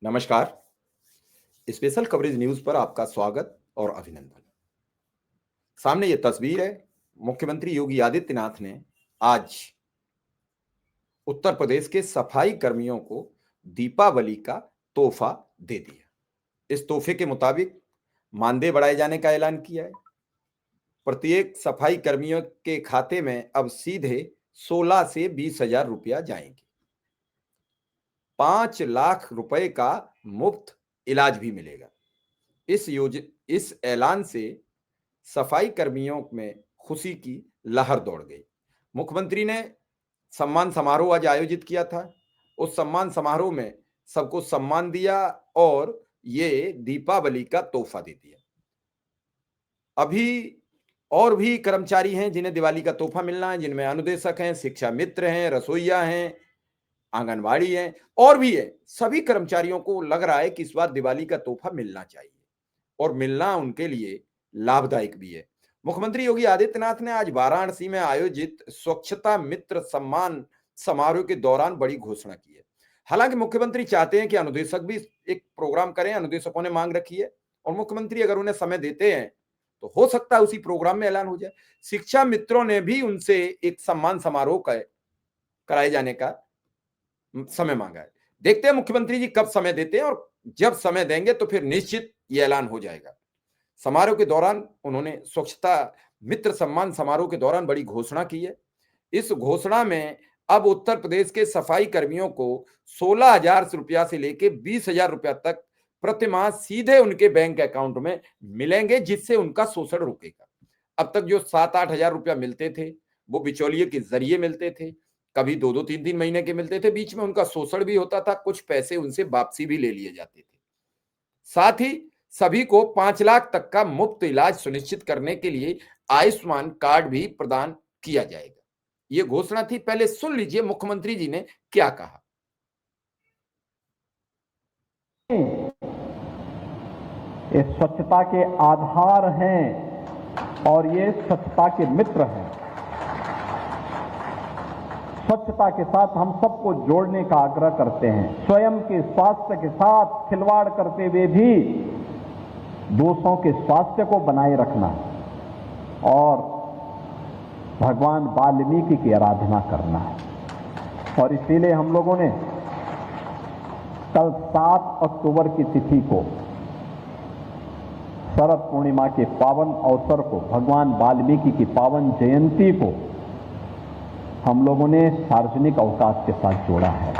नमस्कार। Special coverage news पर आपका स्वागत और अभिनंदन। सामने ये तस्वीर है। मुख्यमंत्री योगी आदित्यनाथ ने आज उत्तर प्रदेश के सफाई कर्मियों को दीपावली का तोहफा दे दिया। इस तोहफे के मुताबिक मानदेय बढ़ाए जाने का ऐलान किया है। प्रत्येक सफाई कर्मियों के खाते में अब सीधे 16 से 20,000 रुपया जाएंगे। 5 लाख रुपए का मुफ्त इलाज भी मिलेगा। इस ऐलान से सफाई कर्मियों में खुशी की लहर दौड़ गई। मुख्यमंत्री ने सम्मान समारोह आज आयोजित किया था। उस सम्मान समारोह में सबको सम्मान दिया और ये दीपावली का तोहफा दे दिया। अभी और भी कर्मचारी हैं जिन्हें दिवाली का तोहफा मिलना है, जिनमें अनुदेशक हैं, शिक्षा मित्र हैं, रसोइया हैं, आंगनवाड़ी हैं और भी है। सभी कर्मचारियों को लग रहा है कि इस बार दिवाली का तोहफा मिलना चाहिए और मिलना उनके लिए लाभदायक भी है। मुख्यमंत्री योगी आदित्यनाथ ने आज वाराणसी में आयोजित स्वच्छता मित्र सम्मान समारोह के दौरान बड़ी घोषणा की है। हालांकि मुख्यमंत्री चाहते हैं कि अनुदेशक भी एक प्रोग्राम करें। अनुदेशकों ने मांग रखी है और मुख्यमंत्री अगर उन्हें समय देते हैं तो हो सकता है उसी प्रोग्राम में ऐलान हो जाए। शिक्षा मित्रों ने भी उनसे एक सम्मान समारोह कराए जाने का समय मांगा है। देखते हैं मुख्यमंत्री जी कब समय देते हैं और जब समय देंगे तो फिर निश्चित ये ऐलान हो जाएगा। समारोह के दौरान उन्होंने स्वच्छता मित्र सम्मान समारोह के दौरान बड़ी घोषणा की है। इस घोषणा में अब उत्तर प्रदेश के सफाई कर्मियों को 16,000 रुपया से लेकर 20,000 रुपया तक प्रति माह सीधे उनके बैंक अकाउंट में मिलेंगे, जिससे उनका शोषण रुकेगा। अब तक जो 7-8 हजार रुपया मिलते थे वो बिचौलिए के जरिए मिलते थे। कभी 2-2 3-3 महीने के मिलते थे। बीच में उनका शोषण भी होता था, कुछ पैसे उनसे वापसी भी ले लिए जाते थे। साथ ही सभी को 5 लाख तक का मुफ्त इलाज सुनिश्चित करने के लिए आयुष्मान कार्ड भी प्रदान किया जाएगा। ये घोषणा थी। पहले सुन लीजिए मुख्यमंत्री जी ने क्या कहा। ये स्वच्छता के आधार हैं और ये स्वच्छता के मित्र हैं। स्वच्छता के साथ हम सबको जोड़ने का आग्रह करते हैं। स्वयं के स्वास्थ्य के साथ खिलवाड़ करते हुए भी दूसरों के स्वास्थ्य को बनाए रखना और भगवान वाल्मीकि की आराधना करना है। और इसीलिए हम लोगों ने कल 7 अक्टूबर की तिथि को, शरद पूर्णिमा के पावन अवसर को, भगवान वाल्मीकि की पावन जयंती को हम लोगों ने सार्वजनिक अवकाश के साथ जोड़ा है।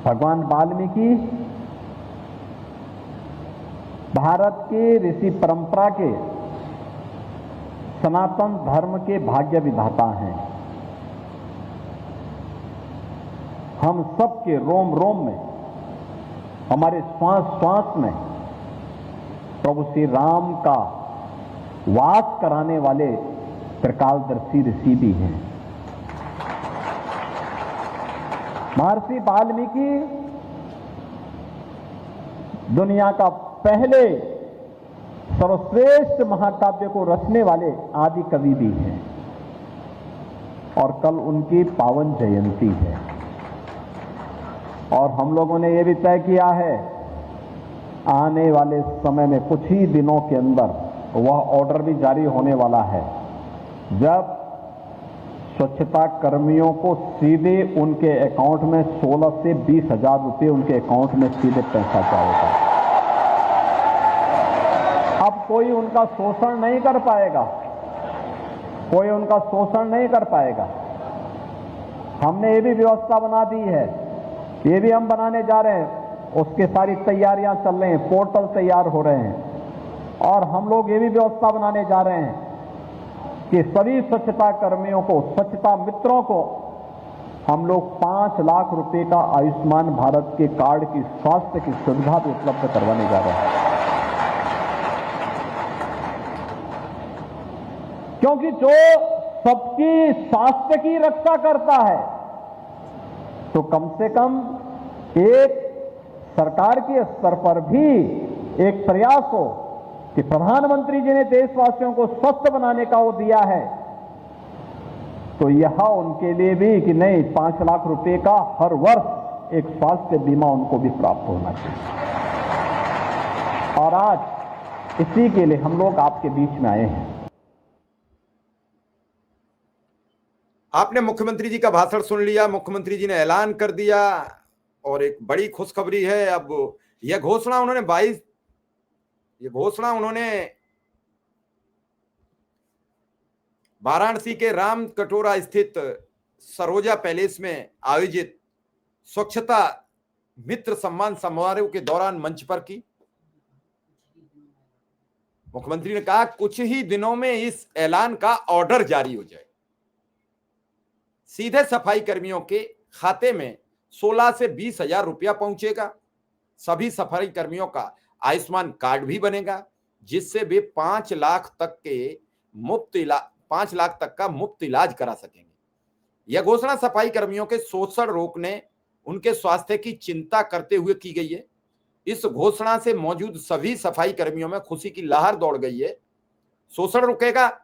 भगवान वाल्मीकि भारत के ऋषि परंपरा के सनातन धर्म के भाग्य विधाता हैं। हम सबके रोम रोम में, हमारे श्वास श्वास में प्रभु श्री राम का वास कराने वाले त्रिकालदर्शी ऋषि भी हैं। महर्षि वाल्मीकि दुनिया का पहले सर्वश्रेष्ठ महाकाव्य को रचने वाले आदि कवि भी हैं और कल उनकी पावन जयंती है। और हम लोगों ने यह भी तय किया है आने वाले समय में कुछ ही दिनों के अंदर वह ऑर्डर भी जारी होने वाला है जब स्वच्छता कर्मियों को सीधे उनके अकाउंट में 16 से 20,000 रुपये उनके अकाउंट में सीधे पैसा जाएगा। अब कोई उनका शोषण नहीं कर पाएगा, कोई उनका शोषण नहीं कर पाएगा। हमने ये भी व्यवस्था बना दी है, ये भी हम बनाने जा रहे हैं। उसके सारी तैयारियां चल रही हैं, पोर्टल तैयार हो रहे हैं और हम लोग ये भी व्यवस्था बनाने जा रहे हैं कि सभी स्वच्छता कर्मियों को, स्वच्छता मित्रों को हम लोग 5 लाख रुपए का आयुष्मान भारत के कार्ड की स्वास्थ्य की सुविधा भी उपलब्ध करवाने जा रहे हैं। क्योंकि जो सबकी स्वास्थ्य की रक्षा करता है तो कम से कम एक सरकार के स्तर पर भी एक प्रयास हो कि प्रधानमंत्री जी ने देशवासियों को स्वस्थ बनाने का वो दिया है तो यह उनके लिए भी कि नहीं 5 लाख रुपए का हर वर्ष एक स्वास्थ्य बीमा उनको भी प्राप्त होना चाहिए। और आज इसी के लिए हम लोग आपके बीच में आए हैं। आपने मुख्यमंत्री जी का भाषण सुन लिया, मुख्यमंत्री जी ने ऐलान कर दिया और एक बड़ी खुशखबरी है। अब यह घोषणा उन्होंने वाराणसी के राम कटोरा स्थित सरोजा पैलेस में आयोजित स्वच्छता मित्र सम्मान समारोह के दौरान मंच पर की। मुख्यमंत्री ने कहा कुछ ही दिनों में इस ऐलान का ऑर्डर जारी हो जाए, सीधे सफाई कर्मियों के खाते में 16 से 20 हजार रुपया पहुंचेगा। सभी सफाई कर्मियों का आयुष्मान कार्ड भी बनेगा, जिससे वे 5 लाख तक का मुफ्त इलाज करा सकेंगे। यह घोषणा सफाई कर्मियों के शोषण रोकने, उनके स्वास्थ्य की चिंता करते हुए की गई है। इस घोषणा से मौजूद सभी सफाई कर्मियों में खुशी की लहर दौड़ गई है। शोषण रुकेगा,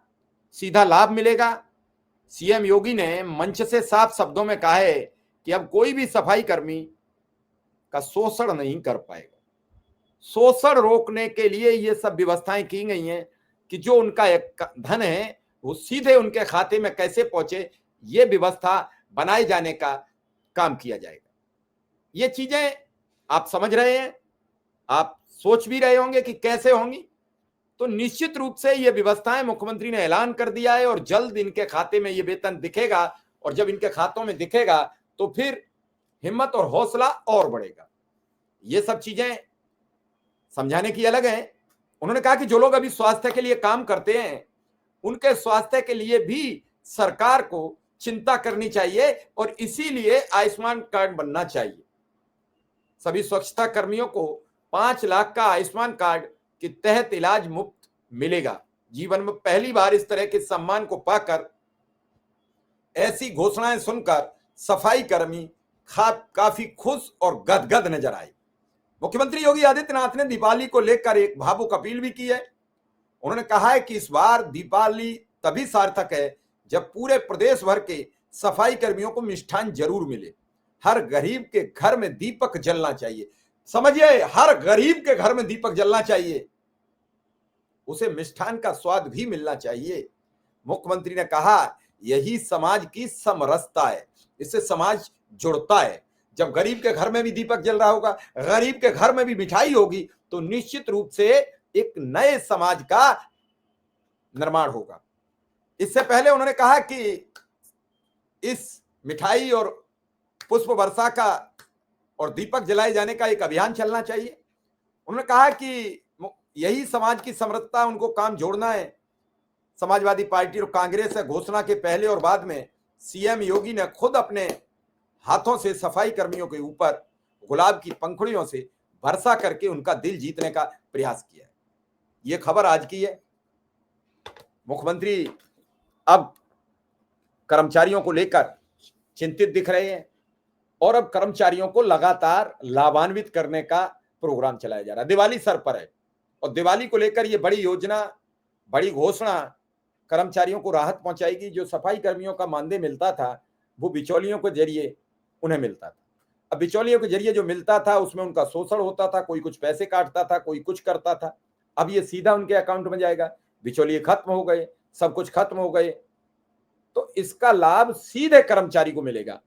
सीधा लाभ मिलेगा। सीएम योगी ने मंच से साफ शब्दों में कहा है कि अब कोई भी सफाई कर्मी का शोषण नहीं कर पाएगा। शोषण रोकने के लिए ये सब व्यवस्थाएं की गई हैं कि जो उनका एक धन है वो सीधे उनके खाते में कैसे पहुंचे, ये व्यवस्था बनाए जाने का काम किया जाएगा। ये चीजें आप समझ रहे हैं, आप सोच भी रहे होंगे कि कैसे होंगी। तो निश्चित रूप से ये व्यवस्थाएं मुख्यमंत्री ने ऐलान कर दिया है और जल्द इनके खाते में ये वेतन दिखेगा। और जब इनके खातों में दिखेगा तो फिर हिम्मत और हौसला और बढ़ेगा। ये सब चीजें समझाने की अलग है। उन्होंने कहा कि जो लोग अभी स्वास्थ्य के लिए काम करते हैं, उनके स्वास्थ्य के लिए भी सरकार को चिंता करनी चाहिए और इसीलिए आयुष्मान कार्ड बनना चाहिए। सभी स्वच्छता कर्मियों को 5 लाख का आयुष्मान कार्ड के तहत इलाज मुफ्त मिलेगा। जीवन में पहली बार इस तरह के सम्मान को पाकर, ऐसी घोषणाएं सुनकर सफाई कर्मी काफी खुश और गदगद नजर आए। मुख्यमंत्री योगी आदित्यनाथ ने दीपावली को लेकर एक भावुक अपील भी की है। उन्होंने कहा है कि इस बार दीपावली तभी सार्थक है जब पूरे प्रदेश भर के सफाई कर्मियों को मिष्ठान जरूर मिले। हर गरीब के घर में दीपक जलना चाहिए। समझिए, हर गरीब के घर में दीपक जलना चाहिए, उसे मिष्ठान का स्वाद भी मिलना चाहिए। मुख्यमंत्री ने कहा यही समाज की समरसता है, इससे समाज जुड़ता है। जब गरीब के घर में भी दीपक जल रहा होगा, गरीब के घर में भी मिठाई होगी, तो निश्चित रूप से एक नए समाज का निर्माण होगा। इससे पहले उन्होंने कहा कि इस मिठाई और पुष्प वर्षा का और दीपक जलाए जाने का एक अभियान चलना चाहिए। उन्होंने कहा कि यही समाज की समरसता, उनको काम जोड़ना है। समाजवादी पार्टी और कांग्रेस घोषणा के पहले और बाद में सीएम योगी ने खुद अपने हाथों से सफाई कर्मियों के ऊपर गुलाब की पंखुड़ियों से वर्षा करके उनका दिल जीतने का प्रयास किया है। ये खबर आज की है। मुख्यमंत्री अब कर्मचारियों को लेकर चिंतित दिख रहे हैं और अब कर्मचारियों को लगातार लाभान्वित करने का प्रोग्राम चलाया जा रहा है। दिवाली सर पर है और दिवाली को लेकर ये बड़ी योजना, बड़ी घोषणा कर्मचारियों को राहत पहुंचाएगी। जो सफाई कर्मियों का मानदेय मिलता था वो बिचौलियों के जरिए उन्हें मिलता था। अब बिचौलियों के जरिए जो मिलता था उसमें उनका शोषण होता था, कोई कुछ पैसे काटता था, कोई कुछ करता था। अब ये सीधा उनके अकाउंट में जाएगा। बिचौलिए खत्म हो गए, सब कुछ खत्म हो गए, तो इसका लाभ सीधे कर्मचारी को मिलेगा।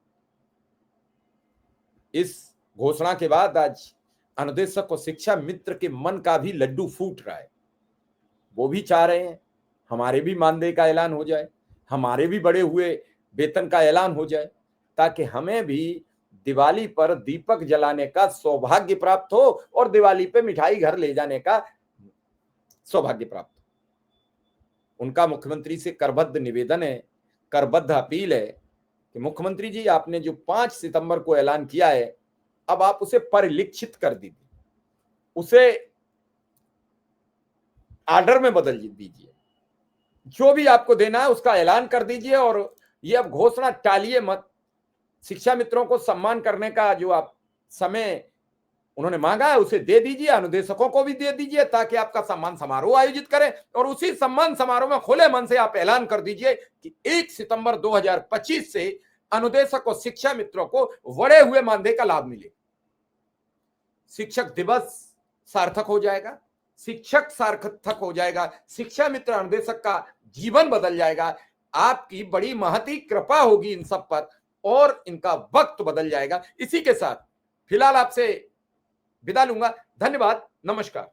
इस घोषणा के बाद आज अनुदेशक और शिक्षा मित्र के मन का भी लड्डू फूट रहा है। वो भी चाह रहे हैं हमारे भी मानदेय का ऐलान हो जाए, हमारे भी बढ़े हुए वेतन का ऐलान हो जाए, ताकि हमें भी दिवाली पर दीपक जलाने का सौभाग्य प्राप्त हो और दिवाली पे मिठाई घर ले जाने का सौभाग्य प्राप्त हो। उनका मुख्यमंत्री से करबद्ध निवेदन है, करबद्ध अपील है कि मुख्यमंत्री जी, आपने जो 5 सितंबर को ऐलान किया है, अब आप उसे परिलक्षित कर दीजिए, उसे आर्डर में बदल दीजिए, जो भी आपको देना है उसका ऐलान कर दीजिए और ये अब घोषणा टालिए मत। शिक्षा मित्रों को सम्मान करने का जो आप समय उन्होंने मांगा है उसे दे दीजिए, अनुदेशकों को भी दे दीजिए ताकि आपका सम्मान समारोह आयोजित करें और उसी सम्मान समारोह में खुले मन से आप ऐलान कर दीजिए कि 1 सितंबर 2025 से अनुदेशक और शिक्षा मित्रों को बढ़े हुए मानदेय का लाभ मिले। शिक्षक दिवस सार्थक हो जाएगा, शिक्षक सार्थक हो जाएगा, शिक्षा मित्र अनुदेशक का जीवन बदल जाएगा। आपकी बड़ी महती कृपा होगी इन सब पर और इनका वक्त बदल जाएगा। इसी के साथ फिलहाल आपसे विदा लूंगा। धन्यवाद, नमस्कार।